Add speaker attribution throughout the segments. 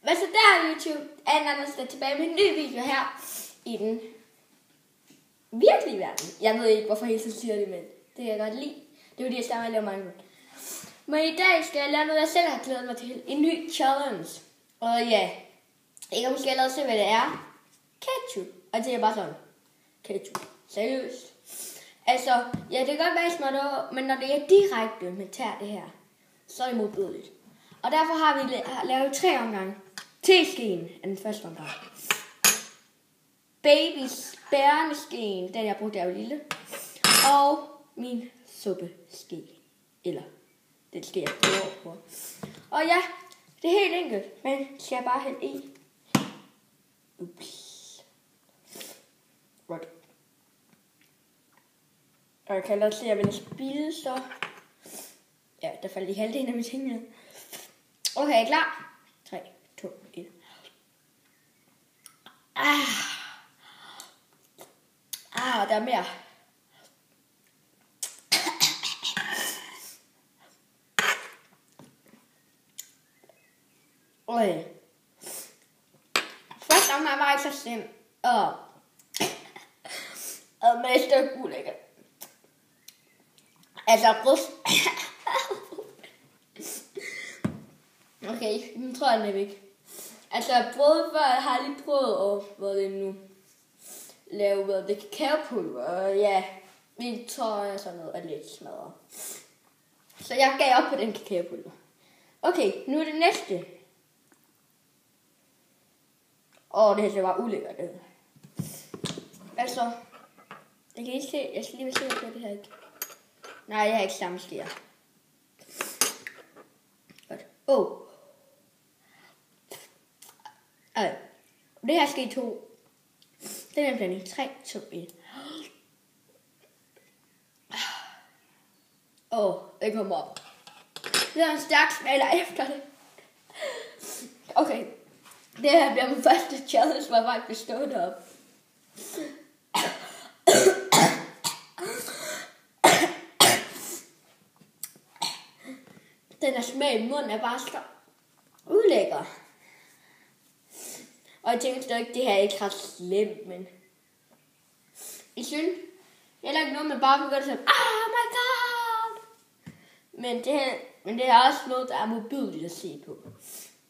Speaker 1: Hvad så der, YouTube? Anders er tilbage med en ny video her i den virkelige verden. Jeg ved ikke, hvorfor hele tiden siger det, men det kan jeg godt lide. Det er fordi, jeg starter med at lave mange. Men i dag skal jeg lære noget, jeg selv har glædet mig til. En ny challenge. Og ja, ikke måske allerede se, hvad det er. Ketchup. Og det er bare sådan. Ketchup. Seriøst. Altså, ja, det kan godt være småt, men når det er direkte med tær det her, så er det modbydeligt. Og derfor har vi lavet 3 omgange. Teskeen er den første omgang. Babys bærendeskeen, den jeg brugte, der var lille. Og min suppeske. Eller, den skal jeg prøve på. Og ja, det er helt enkelt, men skal jeg bare hælde i. Ups. Right. Og jeg kan også se, at jeg vil spille, så... Ja, der faldt lige halvdelen af mine ting ned. Okay, klar? 3, 2, 1. Der er mere. Okay. Første omgang var ikke så slem. Og mest er ulækkert. Altså, bryst. Okay, nu tror jeg, den er væk. Altså, brød før, jeg har lige prøvet at, hvad det nu, lave det kakaopulver, og ja, vi tror jeg sådan noget er lidt smadret. Så jeg gav op på den kakaopulver. Okay, nu er det næste. Det her ser bare ulækkert ud. Altså, jeg kan ikke se, jeg skal lige se, at det her ikke. Nej, jeg har ikke samme skær. Godt. Det her skal i 2. Den er blanding. 3, 2, 1. Det kommer op. Det er en stærk smager efter det. Okay. Det her bliver min første challenge, hvor jeg faktisk bestået op. Den her smag i munden er bare så ulækker. Og jeg tænker stadig, det her er ikke ret slemt, men... I synes, heller ikke noget, man bare begynder sådan, oh my god! Men det er også noget, der er modbydeligt at se på.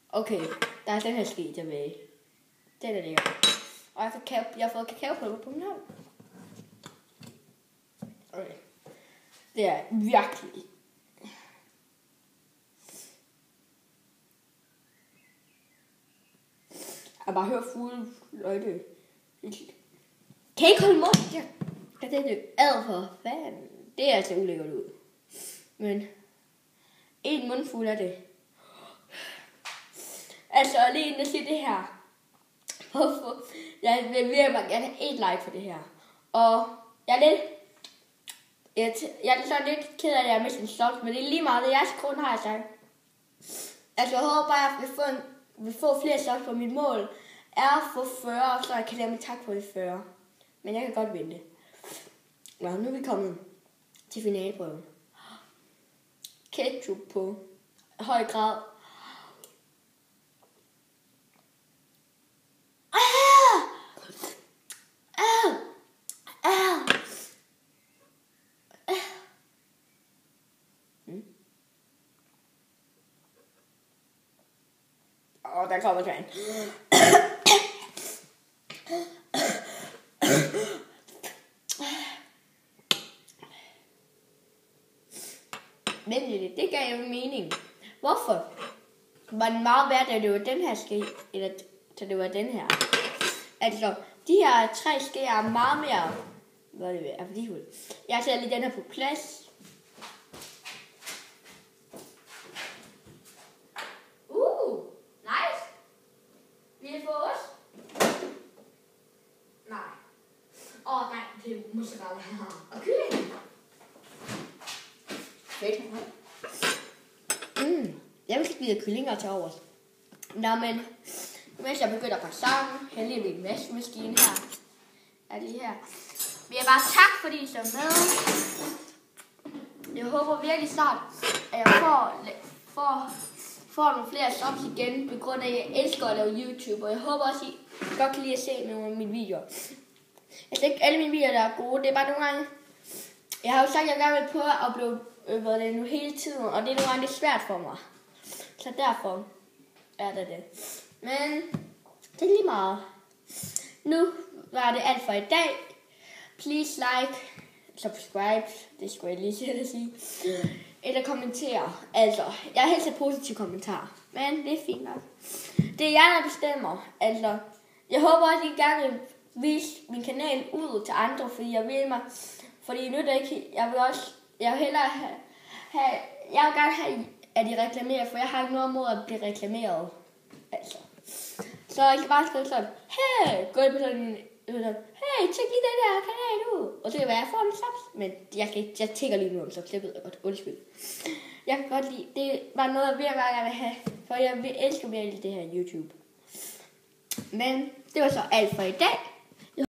Speaker 1: Okay, der er den her ske tilbage. Den er lækker. Og jeg har fået kakaopulver på min hånd. Okay. Det er virkelig... Jeg bare hører fugle løjte. Kan ikke holde mund? Ja. Det er det ad for fanden. Det er altså ulækkert ud. Men en mundfuld af det. Altså lige inden jeg siger det her. Jeg vil gerne have et like for det her. Og jeg er sådan lidt ked af, at jeg har mistet en stolt, men det er lige meget, det er jeres grund, har jeg sagt. Altså jeg håber bare, at jeg vil få flere stolt på mit mål. Er at få 40, så jeg kan lade mig tak for de 40. Men jeg kan godt vente. Nå, nu er vi kommet til finalprøven. Ketchup på høj grad. Der kommer træen. Men det gav jo mening. Hvorfor var den meget værd, da det var den her ske, eller da det var den her? Altså, de her 3 skeer er meget mere, hvad det er, værdifuldt. Jeg sætter lige den her på plads. Nice. Vil I få os? Nej. Nej, det er mozzarella her. Og kylling. Fedt. Jeg vil ikke lide kyllinger til overs. Nå, men mens jeg begynder at pakke sammen, her lige min vaskemaskine her. Er det her. Vi er bare tak, fordi I så med. Jeg håber virkelig snart, at jeg får får nogle flere subs igen, på grund af, at jeg elsker at lave YouTube, og jeg håber også, I godt kan lide at se nogle af mine videoer. Jeg synes ikke alle mine videoer, der er gode, det er bare nogle gange, jeg har jo sagt, at jeg gerne vil prøve at uploade det nu hele tiden, og det er nogle gange lidt svært for mig. Så derfor er det. Men det er lige meget. Nu var det alt for i dag. Please like, subscribe, det skulle jeg lige sige. Eller kommentere. Altså, jeg har helst positive kommentarer, men det er fint nok. Det er jer, der bestemmer. Altså, jeg håber også, at I gerne vil vise min kanal ud til andre, fordi jeg vil mig. Fordi nu er det ikke, jeg vil hellere jeg vil gerne have, at I reklamerer, for jeg har ikke noget mod at blive reklameret. Altså. Så jeg kan bare skrive sådan, hey, gå ind på sådan, hey, tjek lige den her kanal ud. Og så kan være, jeg får en subs, men jeg tænker lige nu om subs, det ved jeg godt, undskyld. Jeg kan godt lide, det var noget, jeg vil have, for jeg elsker virkelig det her YouTube. Men det var så alt for i dag.